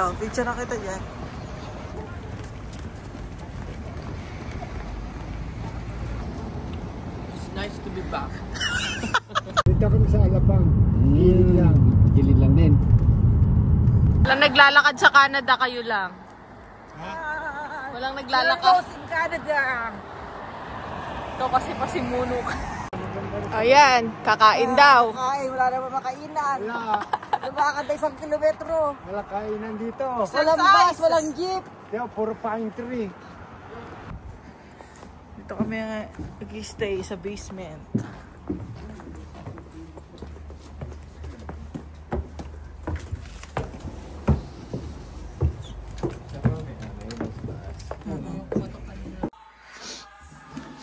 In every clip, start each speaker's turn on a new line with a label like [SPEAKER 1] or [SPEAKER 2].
[SPEAKER 1] Oh, picture na kita dyan.
[SPEAKER 2] It's nice to be back.
[SPEAKER 3] Dito kami sa Alabang. Gilid lang. Gilid lang din.
[SPEAKER 1] Walang naglalakad sa Canada, kayo lang.
[SPEAKER 3] Ha?
[SPEAKER 1] Walang naglalakad.
[SPEAKER 2] in Canada.
[SPEAKER 1] Ito kasi pasimuno ka. Ayan, kakain daw.
[SPEAKER 2] Kakain, wala naman makainan.
[SPEAKER 3] Wala.
[SPEAKER 2] Lumakad na 1 kilometro.
[SPEAKER 3] Wala kainan dito.
[SPEAKER 2] Walang bus, walang jeep.
[SPEAKER 3] Dito, puro pine tree.
[SPEAKER 1] Dito kami nag-stay sa basement.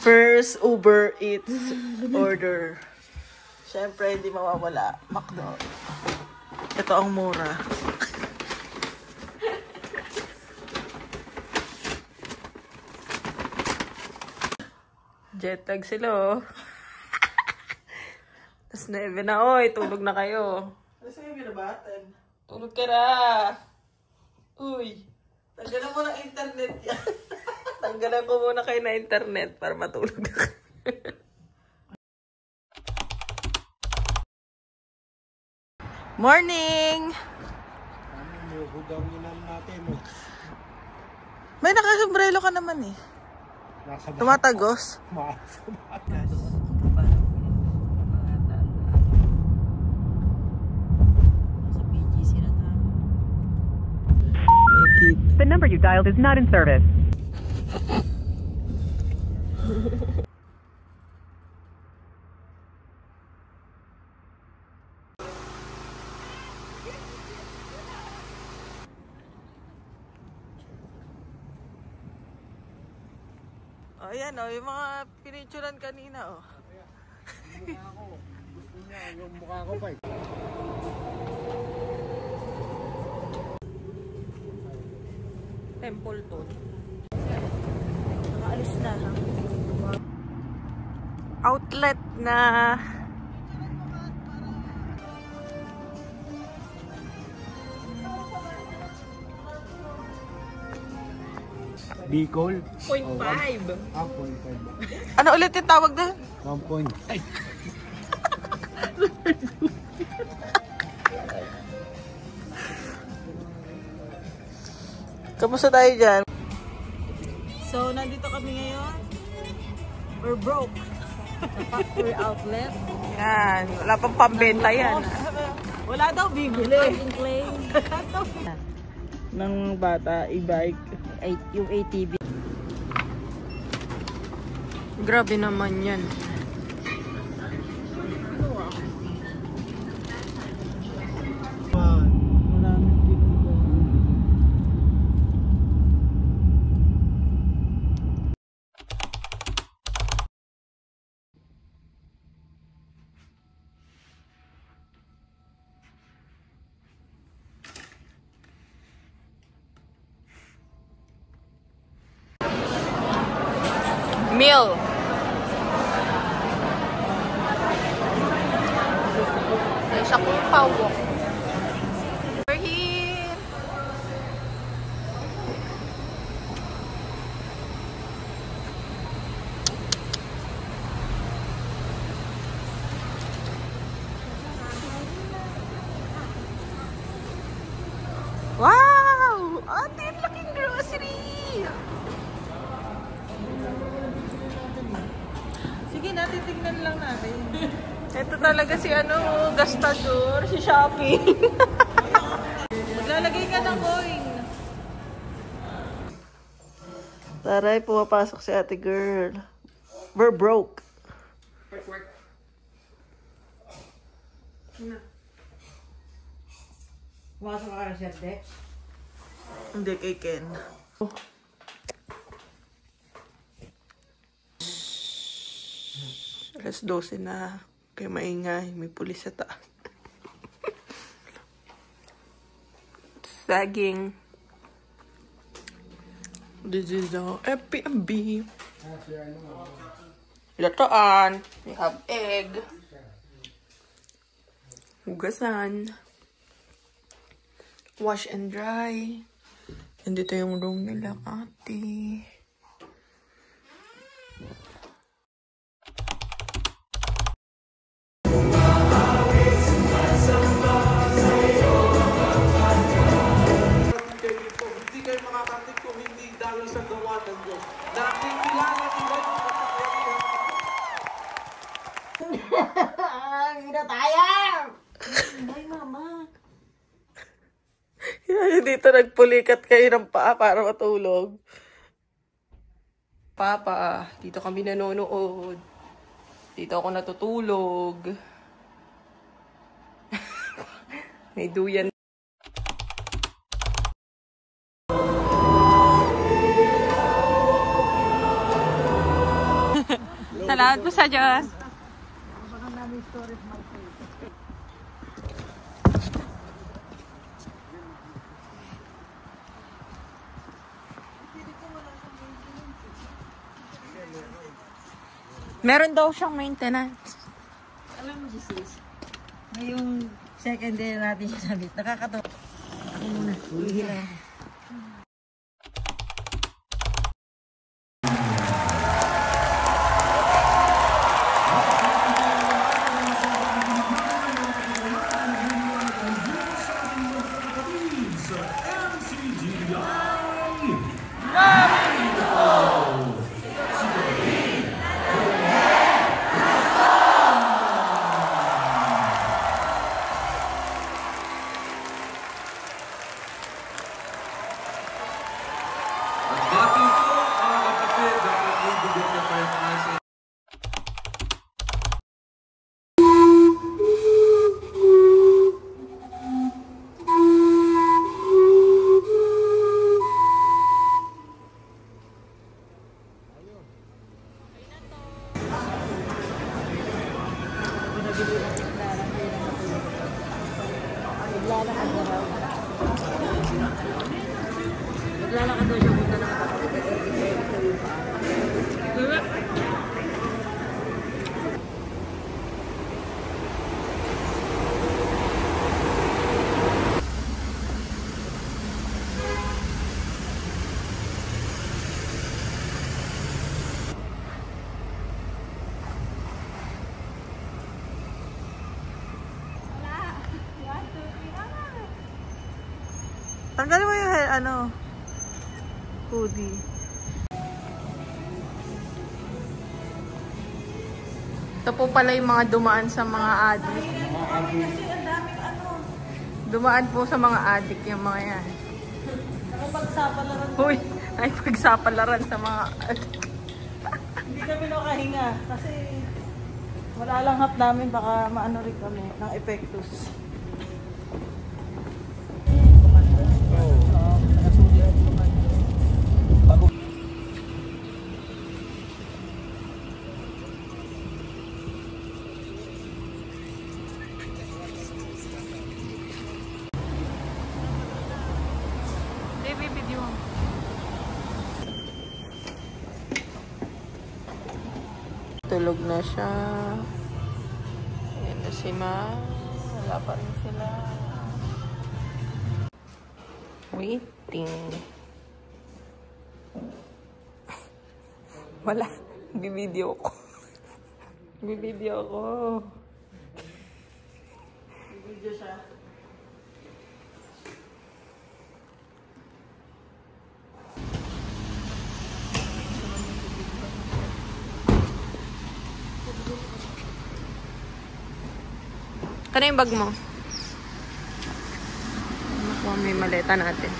[SPEAKER 1] First Uber Eats order. Siyempre, hindi mawawala. McDo. Ito ang mura. Jet lag sila, oh. Tapos 9 na, oy. Tulog na kayo. Alas 9 na ba? 10. Tulog ka na. Uy. Tanggalan mo ng internet yan. Tanggalan ko muna kayo na internet para matulog na kayo. Morning! May nakasombrelo ka naman eh. Tumatagos.
[SPEAKER 4] The number you dialed is not in service.
[SPEAKER 1] Oh, yan oh, yung mga pinicturan kanina oh.
[SPEAKER 3] Yung mukha ko. Gusto niya yung mukha ko pa eh.
[SPEAKER 1] Temple to. Nakaalis na. Outlet na.
[SPEAKER 3] Bicol.
[SPEAKER 1] 0.5.
[SPEAKER 3] Ah, 0.5.
[SPEAKER 1] Ano ulit yung tawag doon?
[SPEAKER 3] 1.5.
[SPEAKER 1] Kamusta tayo dyan? So, nandito kami ngayon. We're broke.
[SPEAKER 2] Factory outlet.
[SPEAKER 1] Yan. Wala pang pambenta yan. Wala daw bibili. Ng bata, e-bike.
[SPEAKER 2] Yung ATV.
[SPEAKER 1] Grabe naman yan. Meal. Ay, sa kumpaw. We're here. Wow! Atin, laking grocery! Sige na, titignan lang natin. Ito talaga si gastador, si Shopee. Maglalagay ka ng coin. Taray, pumapasok si ate girl. We're broke.
[SPEAKER 2] Work. Pumasok ka na, Sir Dex.
[SPEAKER 1] Hindi, kay Ken. Alas 12 na. Kaya maingay. May pulis sa taas. Saging. This is the Airbnb. Lataan. We have egg. Hugasan. Wash and dry. Nandito yung room nila, ate.
[SPEAKER 5] Hindi kayo makakatik kung hindi dahil sa gawa ng Diyos. Nakikilala nila yung
[SPEAKER 2] Hindi na tayo! Ay, mama.
[SPEAKER 1] Dito nagpulikat kayo ng paa para matulog. Papa, dito kami nanonood. Dito ako natutulog. May duyan. Salamat po sa Diyos. Meron daw siyang maintenance.
[SPEAKER 2] Alam mo, Jesus, ngayong second day natin siya sabit, nakakatawa. Ako muna, hihila.
[SPEAKER 5] bati po, mga kapatid, dapat yung bigyan niya pa yung kasi.
[SPEAKER 2] Naglalakad daw siya punta na kapatid.
[SPEAKER 1] Tanggalin mo yung hoodie. Ito po pala yung mga dumaan sa mga adik. Dumaan po sa mga adik yung mga yan.
[SPEAKER 2] Nakapagsapalaran.
[SPEAKER 1] Uy, ay pagsapalaran sa mga adik.
[SPEAKER 2] Hindi kami nakahinga kasi wala lang hap namin, baka maano rin kami ng epektus.
[SPEAKER 1] Baby, video. Tulog na siya. Ayan na si Ma. Wala pa rin sila. Waiting. Wala. Bibideo ko. Bibideo ko.
[SPEAKER 2] Video siya.
[SPEAKER 1] Kano yung bag mo? Nakuha mo yung maleta natin.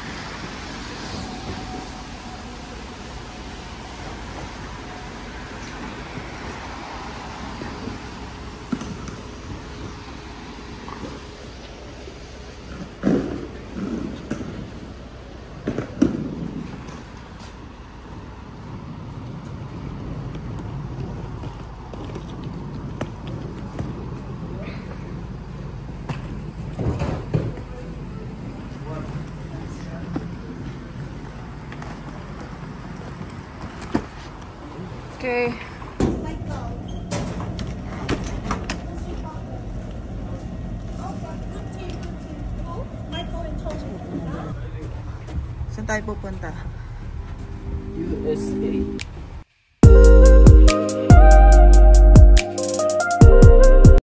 [SPEAKER 1] Okay.
[SPEAKER 2] Saan tayo pupunta?
[SPEAKER 1] USA.